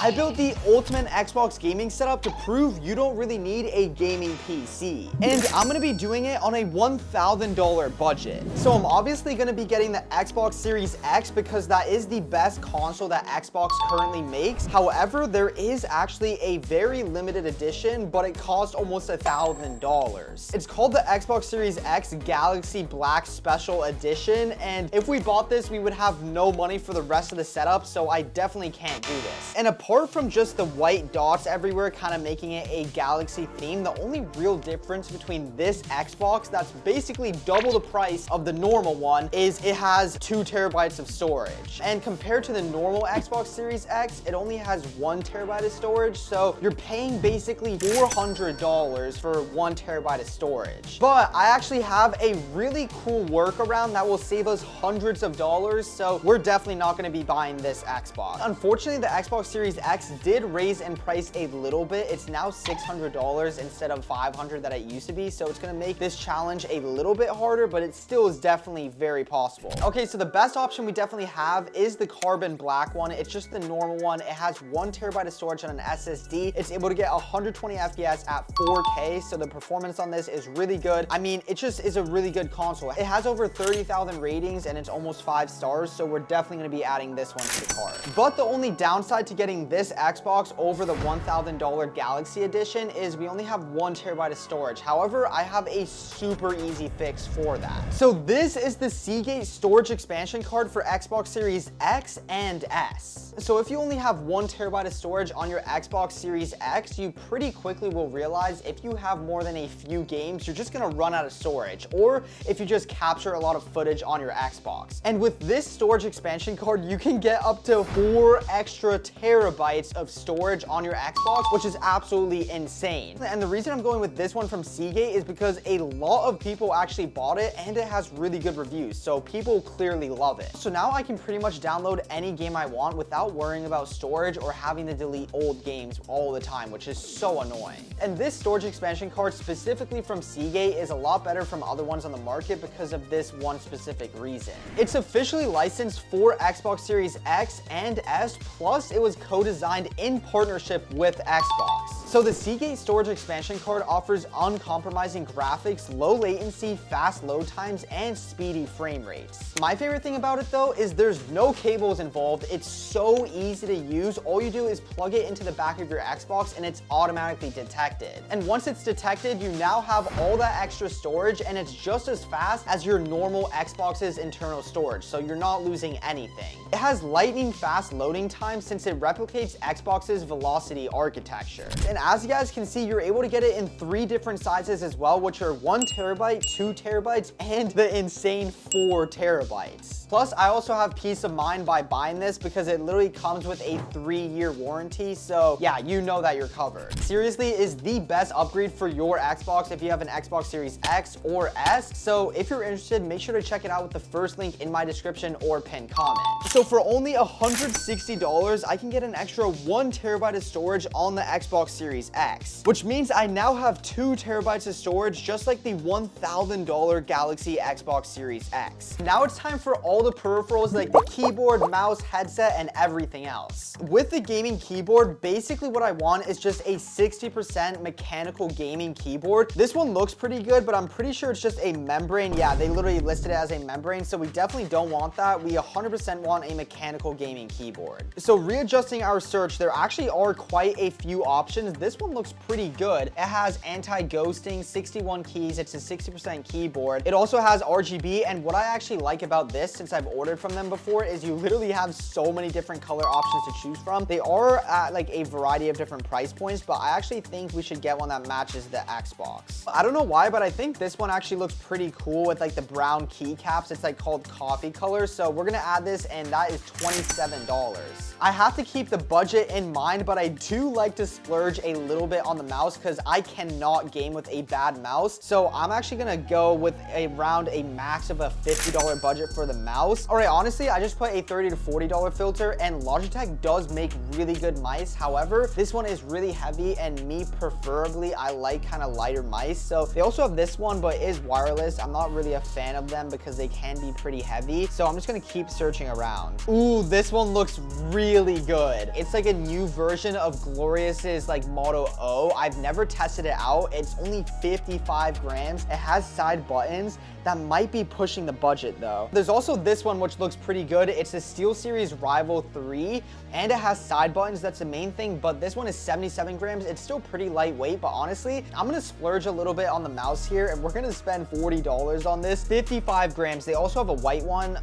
I built the ultimate Xbox gaming setup to prove you don't really need a gaming PC. And I'm gonna be doing it on a $1,000 budget. So I'm obviously gonna be getting the Xbox Series X because that is the best console that Xbox currently makes. However, there is actually a very limited edition, but it costs almost $1,000. It's called the Xbox Series X Galaxy Black Special Edition, and if we bought this, we would have no money for the rest of the setup, so I definitely can't do this. And apart from just the white dots everywhere kind of making it a Galaxy theme, the only real difference between this Xbox that's basically double the price of the normal one is it has 2 terabytes of storage. And compared to the normal Xbox Series X, it only has 1 terabyte of storage, so you're paying basically $400 for 1 terabyte of storage. But I actually have a really cool workaround that will save us hundreds of dollars, so we're definitely not going to be buying this Xbox. Unfortunately, the Xbox Series X did raise in price a little bit. It's now $600 instead of $500 that it used to be, so it's going to make this challenge a little bit harder, but it still is definitely very possible. Okay, so the best option we definitely have is the carbon black one. It's just the normal one. It has 1 terabyte of storage on an SSD. It's able to get 120 FPS at 4K, so the performance on this is really good. I mean, it just is a really good console. It has over 30,000 ratings and it's almost 5 stars, so we're definitely going to be adding this one to the cart. But the only downside to getting this Xbox over the $1,000 Galaxy Edition is we only have 1 terabyte of storage. However, I have a super easy fix for that. So this is the Seagate storage expansion card for Xbox Series X and S. So if you only have 1 terabyte of storage on your Xbox Series X, you pretty quickly will realize if you have more than a few games, you're just gonna run out of storage, or if you just capture a lot of footage on your Xbox. And with this storage expansion card, you can get up to 4 extra terabytes of storage on your Xbox, which is absolutely insane. And the reason I'm going with this one from Seagate is because a lot of people actually bought it and it has really good reviews, so people clearly love it. So now I can pretty much download any game I want without worrying about storage or having to delete old games all the time, which is so annoying. And this storage expansion card specifically from Seagate is a lot better from other ones on the market because of this one specific reason. It's officially licensed for Xbox Series X and S, plus it was co-designed in partnership with Xbox. So the Seagate storage expansion card offers uncompromising graphics, low latency, fast load times, and speedy frame rates. My favorite thing about it though is there's no cables involved. It's so easy to use. All you do is plug it into the back of your Xbox and it's automatically detected. And once it's detected, you now have all that extra storage and it's just as fast as your normal Xbox's internal storage, so you're not losing anything. It has lightning fast loading time since it replicates Xbox's velocity architecture. And as you guys can see, you're able to get it in 3 different sizes as well, which are 1 terabyte, 2 terabytes, and the insane 4 terabytes. Plus, I also have peace of mind by buying this because it literally comes with a 3-year warranty, so yeah, you know that you're covered. Seriously, it is the best upgrade for your Xbox if you have an Xbox Series X or S, so if you're interested, make sure to check it out with the first link in my description or pinned comment. So for only $160, I can get an extra 1 terabyte of storage on the Xbox Series X, which means I now have 2 terabytes of storage just like the $1,000 Galaxy Xbox Series X. Now it's time for all the peripherals like the keyboard, mouse, headset, and everything else. With the gaming keyboard, basically what I want is just a 60% mechanical gaming keyboard. This one looks pretty good, but I'm pretty sure it's just a membrane. Yeah, they literally listed it as a membrane, so we definitely don't want that. We 100% want a mechanical gaming keyboard. So readjusting our search, there actually are quite a few options. This one looks pretty good. It has anti-ghosting, 61 keys, it's a 60% keyboard. It also has RGB, and what I actually like about this, since I've ordered from them before, is you literally have so many different color options to choose from. They are at like a variety of different price points, but I actually think we should get one that matches the Xbox. I don't know why, but I think this one actually looks pretty cool with like the brown keycaps. It's like called coffee color, so we're gonna add this, and that is $27. I have to keep the budget in mind, but I do like to splurge a a little bit on the mouse because I cannot game with a bad mouse. So I'm actually gonna go with around a max of a $50 budget for the mouse. All right, honestly, I just put a $30 to $40 filter, and Logitech does make really good mice. However, this one is really heavy, and me preferably, I like kind of lighter mice. So they also have this one, but it is wireless. I'm not really a fan of them because they can be pretty heavy. So I'm just gonna keep searching around. Ooh, this one looks really good. It's like a new version of Glorious's like Moto O. I've never tested it out. It's only 55 grams. It has side buttons. That might be pushing the budget though. There's also this one which looks pretty good. It's the SteelSeries Rival 3 and it has side buttons. That's the main thing, but this one is 77 grams. It's still pretty lightweight, but honestly, I'm gonna splurge a little bit on the mouse here and we're gonna spend $40 on this. 55 grams. They also have a white one.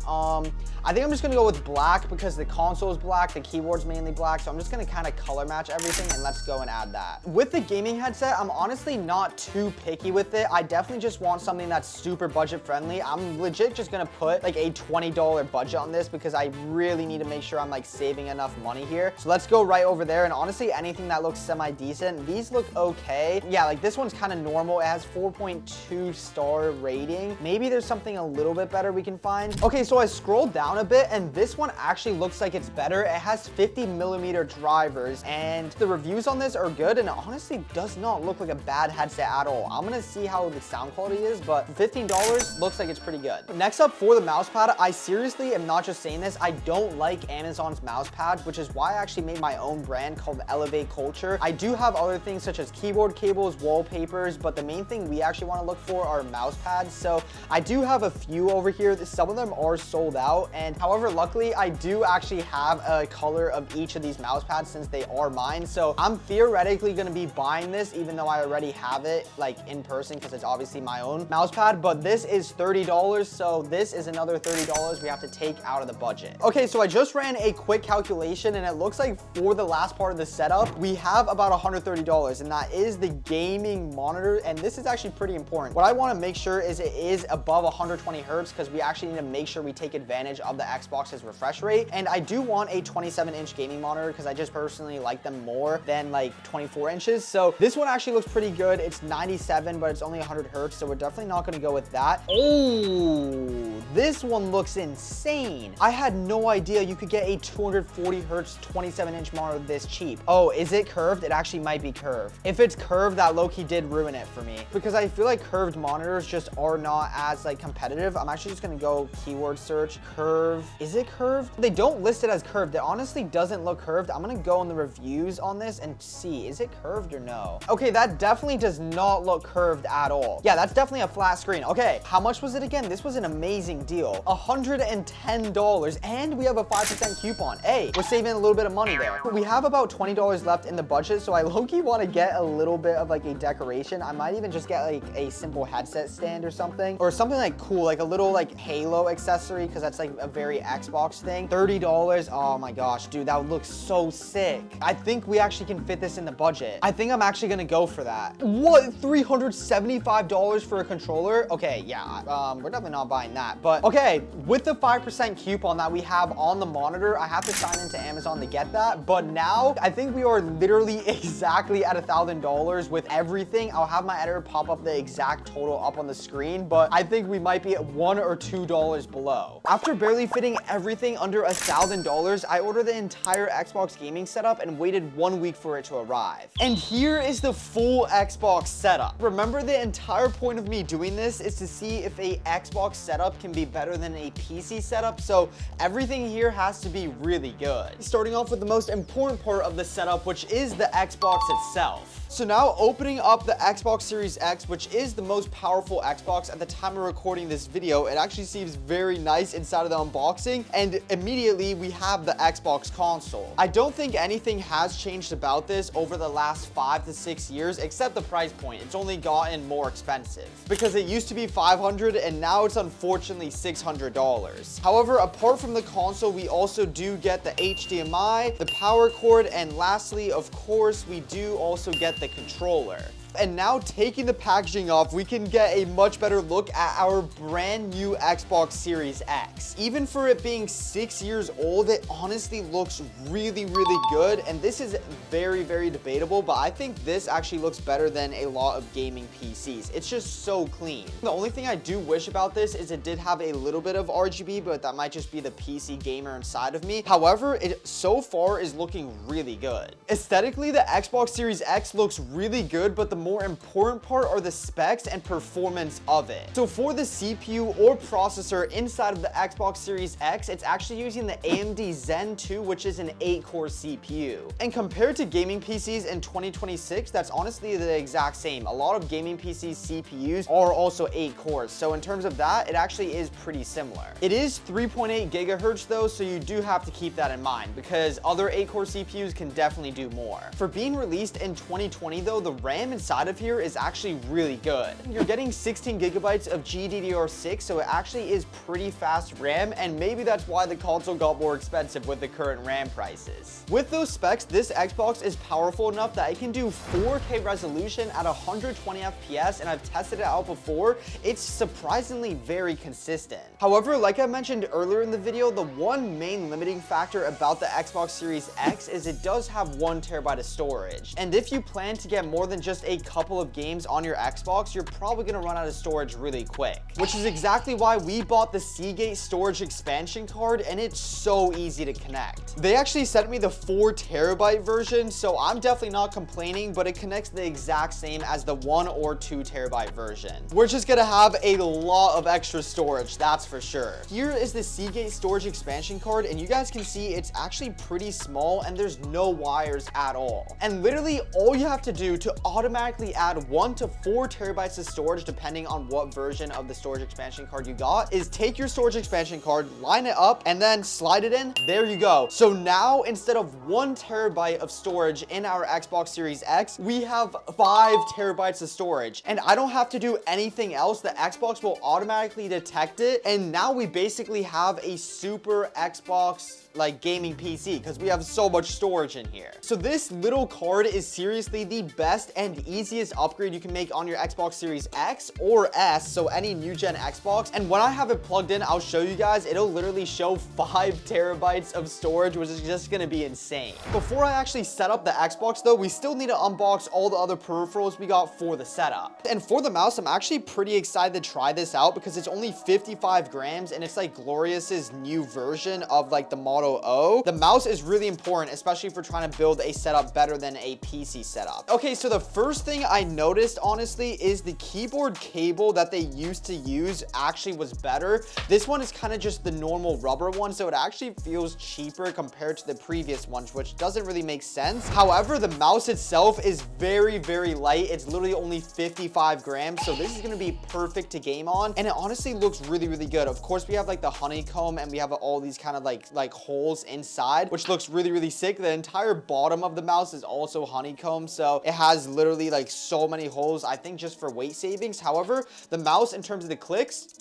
I think I'm just gonna go with black because the console is black, the keyboard's mainly black, so I'm just gonna kind of color match everything and let's go and add that. With the gaming headset, I'm honestly not too picky with it. I definitely just want something that's super budget friendly. I'm legit just gonna put like a $20 budget on this because I really need to make sure I'm like saving enough money here. So let's go right over there, and honestly, anything that looks semi-decent, these look okay. Yeah, like this one's kind of normal. It has 4.2 star rating. Maybe there's something a little bit better we can find. Okay, so I scrolled down a bit and this one actually looks like it's better. It has 50mm drivers and the reviews on this are good, and it honestly does not look like a bad headset at all. I'm gonna see how the sound quality is, but for $15, looks like it's pretty good. Next up for the mouse pad, I seriously am not just saying this, I don't like Amazon's mouse pads, which is why I actually made my own brand called Elevate Culture. I do have other things such as keyboard cables, wallpapers, but the main thing we actually want to look for are mouse pads. So I do have a few over here. Some of them are sold out, and however, luckily I do actually have a color of each of these mouse pads since they are mine. So I'm theoretically going to be buying this even though I already have it like in person because it's obviously my own mouse pad, but this is $30, so this is another $30 we have to take out of the budget. Okay, so I just ran a quick calculation and it looks like for the last part of the setup, we have about $130, and that is the gaming monitor, and this is actually pretty important. What I want to make sure is it is above 120 hertz because we actually need to make sure we take advantage of the Xbox's refresh rate, and I do want a 27-inch gaming monitor because I just personally like them more than like 24 inches. So this one actually looks pretty good. It's 97, but it's only 100 hertz, so we're definitely not going to go with that. Oh, this one looks insane. I had no idea you could get a 240 hertz 27-inch monitor this cheap. Oh, is it curved? It actually might be curved. If it's curved, that low-key did ruin it for me because I feel like curved monitors just are not as like competitive. I'm actually just gonna go keyword search curve. Is it curved? They don't list it as curved. It honestly doesn't look curved. I'm gonna go in the reviews on this and see, is it curved or no? Okay, that definitely does not look curved at all. Yeah, that's definitely a flat screen. Okay, how much was it again? This was an amazing deal. $110, and we have a 5% coupon. Hey, we're saving a little bit of money there. We have about $20 left in the budget, so I low-key want to get a little bit of like a decoration. I might even just get like a simple headset stand or something like cool, like a little like Halo accessory, because that's like a very Xbox thing. $30. Oh my gosh, dude, that would look so sick. I think we actually can fit this in the budget. I think I'm actually gonna go for that. What? $375 for a controller? Okay, yeah, we're definitely not buying that. But okay, with the 5% coupon that we have on the monitor, I have to sign into Amazon to get that. But now I think we are literally exactly at $1,000 with everything. I'll have my editor pop up the exact total up on the screen, but I think we might be at $1 or $2 below. After barely fitting everything under $1,000, I ordered the entire Xbox gaming setup and waited 1 week for it to arrive. And here is the full Xbox setup. Remember, the entire point of me doing this is to see if a Xbox setup can be better than a PC setup, so everything here has to be really good. Starting off with the most important part of the setup, which is the Xbox itself. So now opening up the Xbox Series X, which is the most powerful Xbox at the time of recording this video, it actually seems very nice inside of the unboxing, and immediately we have the Xbox console. I don't think anything has changed about this over the last 5 to 6 years, except the price point. It's only gotten more expensive because it used to be $500 and now it's unfortunately $600. However, apart from the console, we also do get the HDMI, the power cord, and lastly, of course, we do also get the controller. And now taking the packaging off, we can get a much better look at our brand new Xbox Series X. Even for it being 6 years old, it honestly looks really, really good. And this is very, very debatable, but I think this actually looks better than a lot of gaming PCs. It's just so clean. The only thing I do wish about this is it did have a little bit of RGB, but that might just be the PC gamer inside of me. However, it so far is looking really good. Aesthetically, the Xbox Series X looks really good, but the more important part are the specs and performance of it. So for the CPU or processor inside of the Xbox Series X, it's actually using the AMD Zen 2, which is an 8-core CPU. And compared to gaming PCs in 2026, that's honestly the exact same. A lot of gaming PCs CPUs are also 8 cores. So in terms of that, it actually is pretty similar. It is 3.8 gigahertz though, so you do have to keep that in mind because other 8-core CPUs can definitely do more. For being released in 2020 though, the RAM inside of here is actually really good. You're getting 16 gigabytes of GDDR6, so it actually is pretty fast RAM, and maybe that's why the console got more expensive with the current RAM prices. With those specs, this Xbox is powerful enough that it can do 4K resolution at 120 FPS, and I've tested it out before. It's surprisingly very consistent. However, like I mentioned earlier in the video, the one main limiting factor about the Xbox Series X is it does have 1 terabyte of storage. And if you plan to get more than just a couple of games on your Xbox, you're probably gonna run out of storage really quick, which is exactly why we bought the Seagate storage expansion card, and it's so easy to connect. They actually sent me the 4 terabyte version, so I'm definitely not complaining, but it connects the exact same as the 1 or 2 terabyte version. We're just gonna have a lot of extra storage, that's for sure. Here is the Seagate storage expansion card, and you guys can see it's actually pretty small and there's no wires at all. And literally all you have to do to automatically add 1 to 4 terabytes of storage, depending on what version of the storage expansion card you got, is take your storage expansion card, line it up, and then slide it in. There you go. So now instead of 1 terabyte of storage in our Xbox Series X, we have 5 terabytes of storage, and I don't have to do anything else. The Xbox will automatically detect it, and now we basically have a super Xbox like gaming PC because we have so much storage in here. So this little card is seriously the best and easiest upgrade you can make on your Xbox Series X or S, so any new gen Xbox. And when I have it plugged in, I'll show you guys, it'll literally show 5 terabytes of storage, which is just gonna be insane. Before I actually set up the Xbox though, we still need to unbox all the other peripherals we got for the setup. And for the mouse, I'm actually pretty excited to try this out because it's only 55 grams and it's like Glorious's new version of like the Model O. The mouse is really important, especially for trying to build a setup better than a PC setup. Okay, so the first thing I noticed honestly is the keyboard cable that they used to use actually was better. This one is kind of just the normal rubber one, so it actually feels cheaper compared to the previous ones, which doesn't really make sense. However, the mouse itself is very, very light. It's literally only 55 grams, so this is going to be perfect to game on, and it honestly looks really, really good. Of course, we have like the honeycomb and we have all these kind of like holes inside, which looks really, really sick. The entire bottom of the mouse is also honeycomb, so it has literally like so many holes, I think just for weight savings. However, the mouse in terms of the clicks,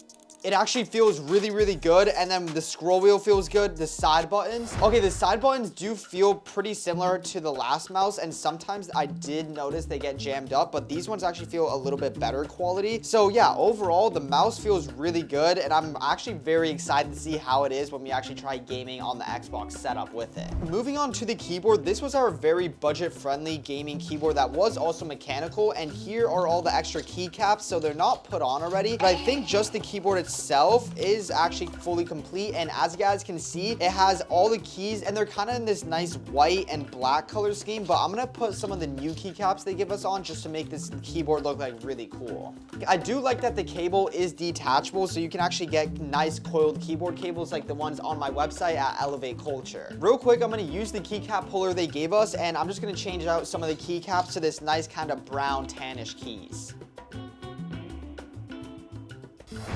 it actually feels really, really good. And then the scroll wheel feels good. The side buttons. Okay, the side buttons do feel pretty similar to the last mouse. And sometimes I did notice they get jammed up, but these ones actually feel a little bit better quality. So yeah, overall, the mouse feels really good. And I'm actually very excited to see how it is when we actually try gaming on the Xbox setup with it. Moving on to the keyboard, this was our very budget-friendly gaming keyboard that was also mechanical. And here are all the extra keycaps. So they're not put on already, but I think just the keyboard itself is actually fully complete. And as you guys can see, it has all the keys and they're kind of in this nice white and black color scheme, but I'm gonna put some of the new keycaps they give us on just to make this keyboard look like really cool. I do like that the cable is detachable, so you can actually get nice coiled keyboard cables like the ones on my website at Elevate Culture. Real quick, I'm gonna use the keycap puller they gave us, and I'm just gonna change out some of the keycaps to this nice kind of brown tannish keys.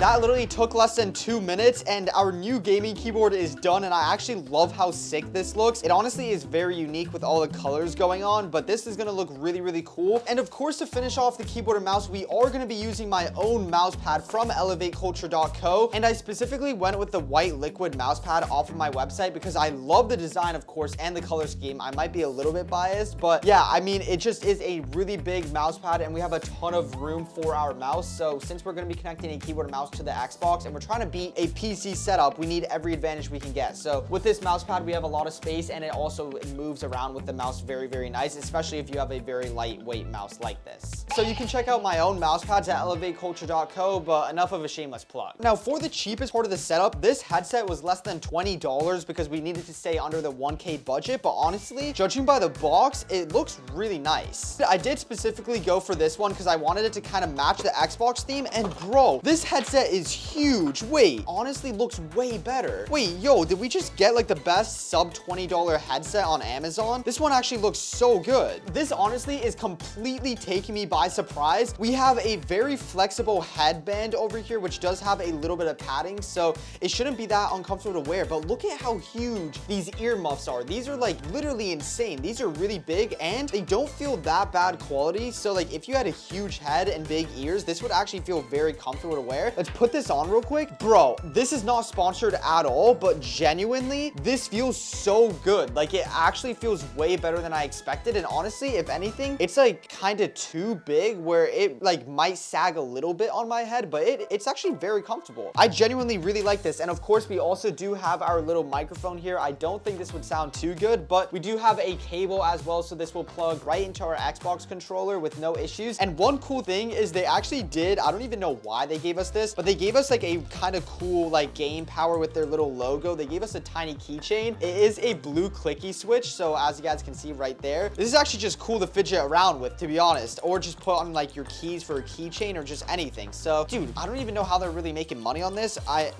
That literally took less than 2 minutes, and our new gaming keyboard is done, and I actually love how sick this looks. It honestly is very unique with all the colors going on, but this is gonna look really, really cool. And of course, to finish off the keyboard and mouse, we are gonna be using my own mouse pad from elevateculture.co, and I specifically went with the white liquid mouse pad off of my website because I love the design, of course, and the color scheme. I might be a little bit biased, but yeah, I mean, it just is a really big mouse pad, and we have a ton of room for our mouse. So since we're gonna be connecting a keyboard and mouse to the Xbox, and we're trying to beat a PC setup, we need every advantage we can get. So with this mouse pad, we have a lot of space, and it also moves around with the mouse very, very nice, especially if you have a very lightweight mouse like this. So you can check out my own mouse pads at elevateculture.co, but enough of a shameless plug. Now, for the cheapest part of the setup, this headset was less than $20 because we needed to stay under the 1K budget, but honestly, judging by the box, it looks really nice. I did specifically go for this one because I wanted it to kind of match the Xbox theme, and bro, this headset is huge. Wait, honestly looks way better. Wait, yo, did we just get like the best sub $20 headset on Amazon? This one actually looks so good. This honestly is completely taking me by surprise. We have a very flexible headband over here, which does have a little bit of padding, so it shouldn't be that uncomfortable to wear, but look at how huge these earmuffs are. These are like literally insane. These are really big, and they don't feel that bad quality. So like if you had a huge head and big ears, this would actually feel very comfortable to wear. Let's put this on real quick. Bro, this is not sponsored at all, but genuinely, this feels so good. Like it actually feels way better than I expected. And honestly, if anything, it's like kind of too big where it like might sag a little bit on my head, but it's actually very comfortable. I genuinely really like this. And of course, we also do have our little microphone here. I don't think this would sound too good, but we do have a cable as well, so this will plug right into our Xbox controller with no issues. And one cool thing is they actually did, I don't even know why they gave us this, but they gave us like a kind of cool like game power with their little logo. They gave us a tiny keychain. It is a blue clicky switch, so as you guys can see right there, this is actually just cool to fidget around with, to be honest, or just put on like your keys for a keychain or just anything. So dude, I don't even know how they're really making money on this.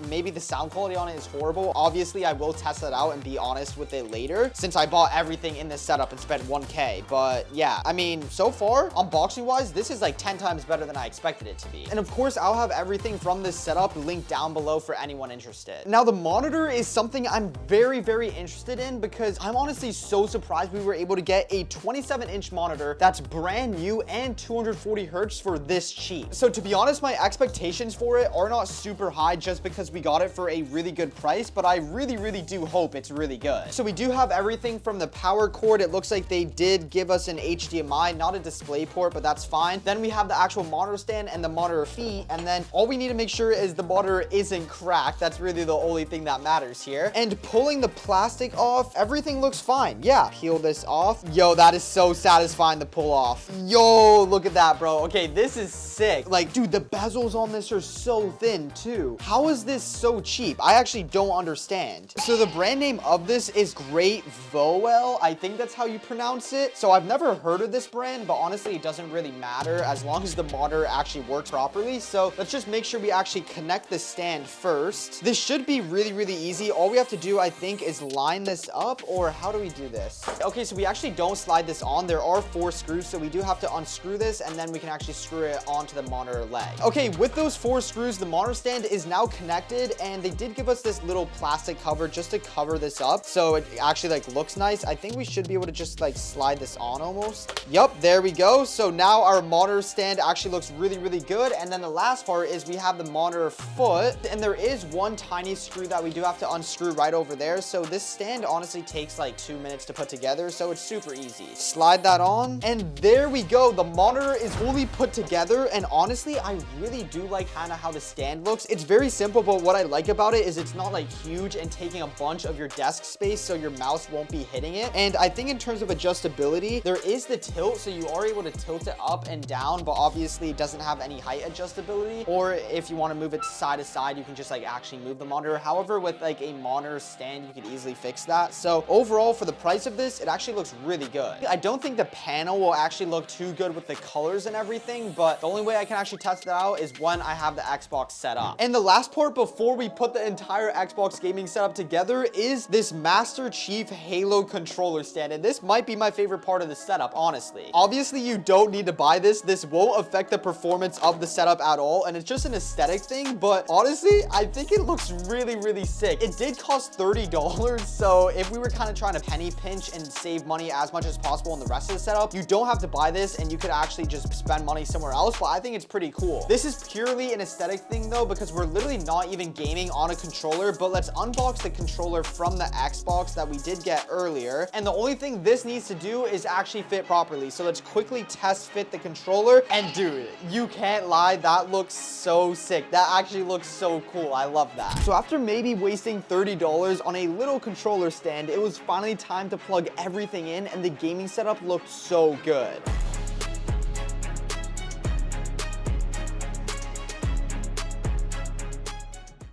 Maybe the sound quality on it is horrible. Obviously, I will test that out and be honest with it later, since I bought everything in this setup and spent 1K. But yeah, I mean, so far, unboxing wise, this is like 10 times better than I expected it to be. And of course, I'll have everything from this setup linked down below for anyone interested. Now, the monitor is something I'm very, very interested in because I'm honestly so surprised we were able to get a 27-inch monitor that's brand new and 240 hertz for this cheap. So to be honest, my expectations for it are not super high just because we got it for a really good price, but I really, really do hope it's really good. So we do have everything from the power cord. It looks like they did give us an HDMI, not a display port, but that's fine. Then we have the actual monitor stand and the monitor feet, and then all we need to make sure is the monitor isn't cracked. That's really the only thing that matters here. And pulling the plastic off, everything looks fine. Yeah, peel this off. Yo, that is so satisfying to pull off. Yo, look at that, bro. Okay, this is sick. Like, dude, the bezels on this are so thin too. How is this so cheap? I actually don't understand. So the brand name of this is Great Voel. I think that's how you pronounce it. So I've never heard of this brand, but honestly, it doesn't really matter as long as the monitor actually works properly. So let's just make sure we actually connect the stand first. This should be really, really easy. All we have to do, I think, is line this up, or how do we do this? Okay, so we actually don't slide this on. There are 4 screws, so we do have to unscrew this, and then we can actually screw it onto the monitor leg. Okay, with those 4 screws, the monitor stand is now connected, and they did give us this little plastic cover just to cover this up, so it actually like looks nice. I think we should be able to just like slide this on almost. Yup, there we go. So now our monitor stand actually looks really, really good. And then the last part is we have the monitor foot, and there is one tiny screw that we do have to unscrew right over there. So this stand honestly takes like 2 minutes to put together, so it's super easy. Slide that on, and there we go. The monitor is fully put together, and honestly, I really do like kind of how the stand looks. It's very simple, but what I like about it is it's not like huge and taking a bunch of your desk space, so your mouse won't be hitting it. And I think in terms of adjustability, there is the tilt, so you are able to tilt it up and down, but obviously it doesn't have any height adjustability. Or if you want to move it side to side, you can just like actually move the monitor. However, with like a monitor stand, you could easily fix that. So overall, for the price of this, it actually looks really good. I don't think the panel will actually look too good with the colors and everything, but the only way I can actually test it out is when I have the Xbox set up. And the last part before we put the entire Xbox gaming setup together is this Master Chief Halo controller stand, and this might be my favorite part of the setup, honestly. Obviously, you don't need to buy this. This won't affect the performance of the setup at all, and it's just an aesthetic thing, but honestly, I think it looks really, really sick. It did cost $30, so if we were kind of trying to penny pinch and save money as much as possible on the rest of the setup, you don't have to buy this and you could actually just spend money somewhere else, but I think it's pretty cool. This is purely an aesthetic thing though, because we're literally not even gaming on a controller, but let's unbox the controller from the Xbox that we did get earlier. And the only thing this needs to do is actually fit properly. So let's quickly test fit the controller. And dude, you can't lie, that looks so sick. That actually looks so cool. I love that. So after maybe wasting $30 on a little controller stand, it was finally time to plug everything in, and the gaming setup looked so good.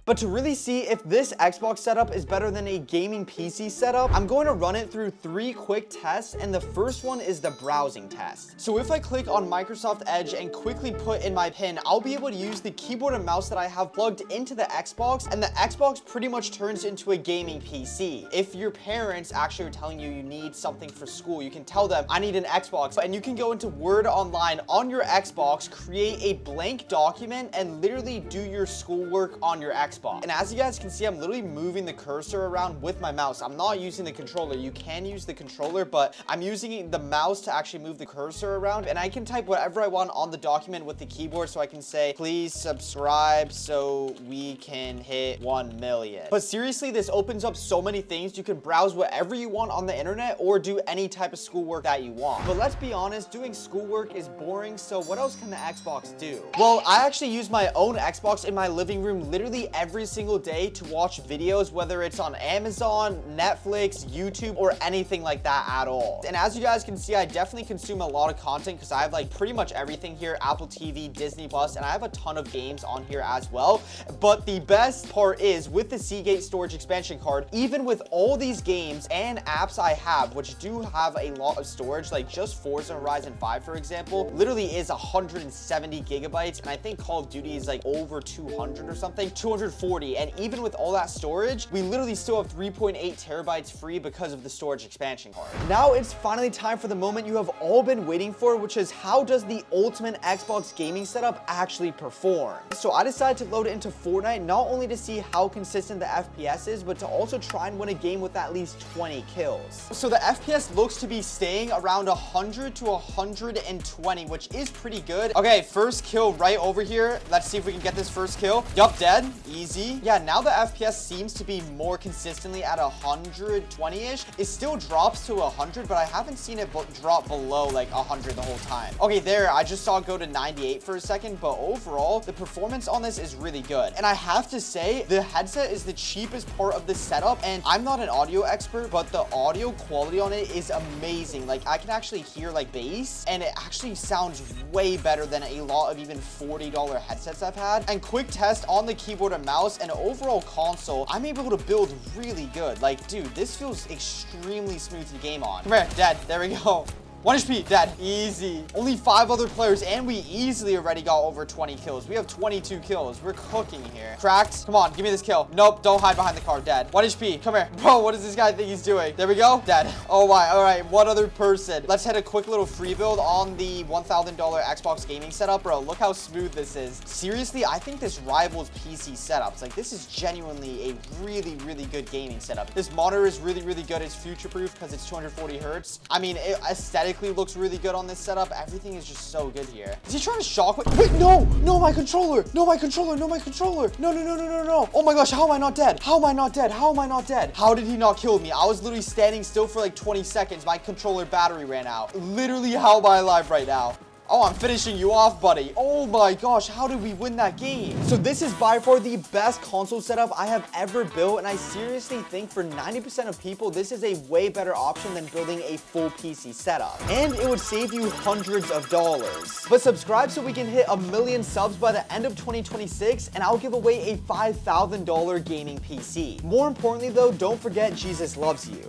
But to really see if this Xbox setup is better than a gaming PC setup, I'm going to run it through 3 quick tests, and the first one is the browsing test. So if I click on Microsoft Edge and quickly put in my PIN, I'll be able to use the keyboard and mouse that I have plugged into the Xbox, and the Xbox pretty much turns into a gaming PC. If your parents actually are telling you you need something for school, you can tell them, I need an Xbox, and you can go into Word Online on your Xbox, create a blank document, and literally do your schoolwork on your Xbox. And as you guys can see, I'm literally moving the cursor around with my mouse. I'm not using the controller. You can use the controller, but I'm using the mouse to actually move the cursor around, and I can type whatever I want on the document with the keyboard. So I can say, please subscribe so we can hit 1 million. But seriously, this opens up so many things. You can browse whatever you want on the internet or do any type of schoolwork that you want. But let's be honest, doing schoolwork is boring. So what else can the Xbox do? Well, I actually use my own Xbox in my living room literally every single day to watch videos, whether it's on Amazon, Netflix, YouTube, or anything like that at all. And as you guys can see, I definitely consume a lot of content because I have like pretty much everything here: Apple TV, Disney Plus, and I have a ton of games on here as well. But the best part is with the Seagate storage expansion card, even with all these games and apps I have, which do have a lot of storage, like just Forza Horizon 5, for example, literally is 170 gigabytes. And I think Call of Duty is like over 200 or something, 240. And even with all that storage, we literally still have 3.8 terabytes free because of the storage expansion card. Now it's finally time for the moment you have all been waiting for, which is how does the ultimate Xbox gaming setup actually perform? So I decided to load it into Fortnite, not only to see how consistent the FPS is, but to also try and win a game with at least 20 kills. So the FPS looks to be staying around 100 to 120, which is pretty good. Okay, first kill right over here. Let's see if we can get this first kill. Yup, dead. Easy. Yeah, now the FPS seems to be more consistently at 120-ish. It still drops to 100, but I haven't seen it drop below like 100 the whole time. Okay, there, I just saw it go to 98 for a second, but overall, the performance on this is really good. And I have to say, the headset is the cheapest part of the setup, and I'm not an audio expert, but the audio quality on it is amazing. Like, I can actually hear like bass, and it actually sounds way better than a lot of even $40 headsets I've had. And quick test on the keyboard and mouse and overall console, I'm able to build really good. Like, dude, this feels extremely smooth to game on. Come here, dead. There we go. 1 HP, dead. Easy. Only 5 other players, and we easily already got over 20 kills. We have 22 kills. We're cooking here. Cracked. Come on, give me this kill. Nope, don't hide behind the car. Dead. 1 HP. Come here. Bro, what does this guy think he's doing? There we go. Dead. Oh my. All right, one other person. Let's hit a quick little free build on the $1,000 Xbox gaming setup. Bro, look how smooth this is. Seriously, I think this rivals PC setups. Like, this is genuinely a really, really good gaming setup. This monitor is really, really good. It's future-proof because it's 240 hertz. I mean, it aesthetically looks really good on this setup. Everything is just so good here. Is he trying to shock? Wait, no, my controller. No, my controller. No, my controller. No. Oh my gosh, how am I not dead? How am I not dead? How am I not dead? How did he not kill me? I was literally standing still for like 20 seconds. My controller battery ran out. Literally, how am I alive right now? Oh, I'm finishing you off, buddy. Oh my gosh, how did we win that game? So this is by far the best console setup I have ever built, and I seriously think for 90% of people, this is a way better option than building a full PC setup. And it would save you hundreds of dollars. But subscribe so we can hit 1 million subs by the end of 2026, and I'll give away a $5,000 gaming PC. More importantly though, don't forget Jesus loves you.